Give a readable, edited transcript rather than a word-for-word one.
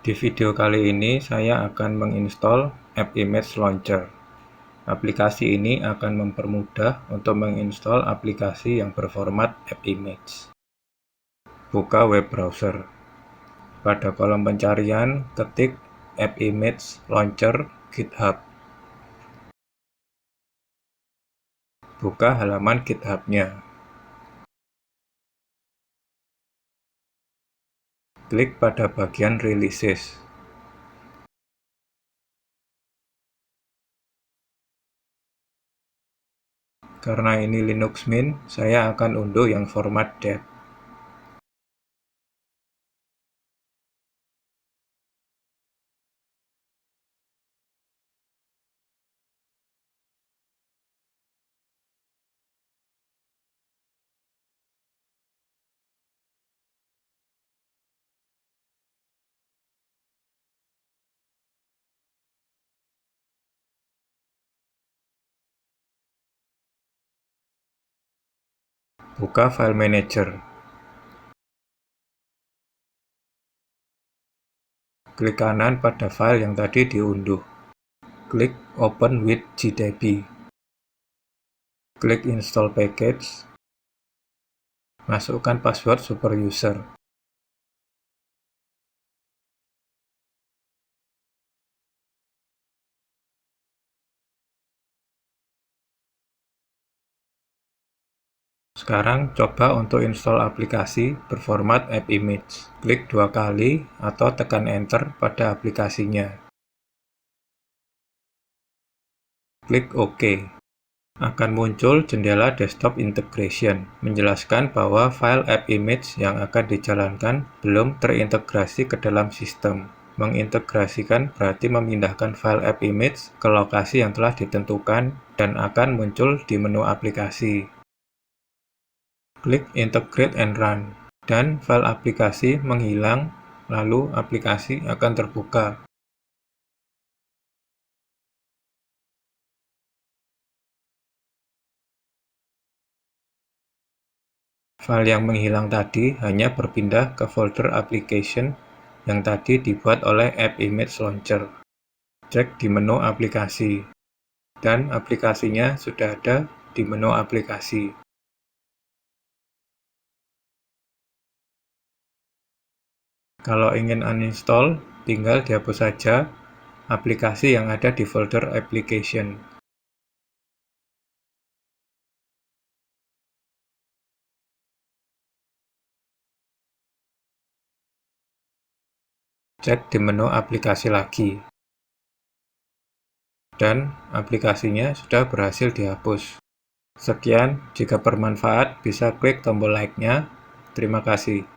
Di video kali ini saya akan menginstall App Image Launcher. Aplikasi ini akan mempermudah untuk menginstal aplikasi yang berformat App Image. Buka web browser. Pada kolom pencarian, ketik App Image Launcher GitHub. Buka halaman GitHub-nya. Klik pada bagian Releases. Karena ini Linux Mint, saya akan unduh yang format .deb. Buka File Manager. Klik kanan pada file yang tadi diunduh. Klik Open with GDB. Klik Install Package. Masukkan password super user. Sekarang coba untuk install aplikasi berformat App Image. Klik 2 kali atau tekan Enter pada aplikasinya. Klik OK. Akan muncul jendela Desktop Integration, menjelaskan bahwa file App Image yang akan dijalankan belum terintegrasi ke dalam sistem. Mengintegrasikan berarti memindahkan file App Image ke lokasi yang telah ditentukan dan akan muncul di menu aplikasi. Klik Integrate and Run, dan file aplikasi menghilang, lalu aplikasi akan terbuka. File yang menghilang tadi hanya berpindah ke folder application yang tadi dibuat oleh App Image Launcher. Cek di menu aplikasi, dan aplikasinya sudah ada di menu aplikasi. Kalau ingin uninstall, tinggal dihapus saja aplikasi yang ada di folder application. Cek di menu aplikasi lagi. Dan aplikasinya sudah berhasil dihapus. Sekian, jika bermanfaat bisa klik tombol like-nya. Terima kasih.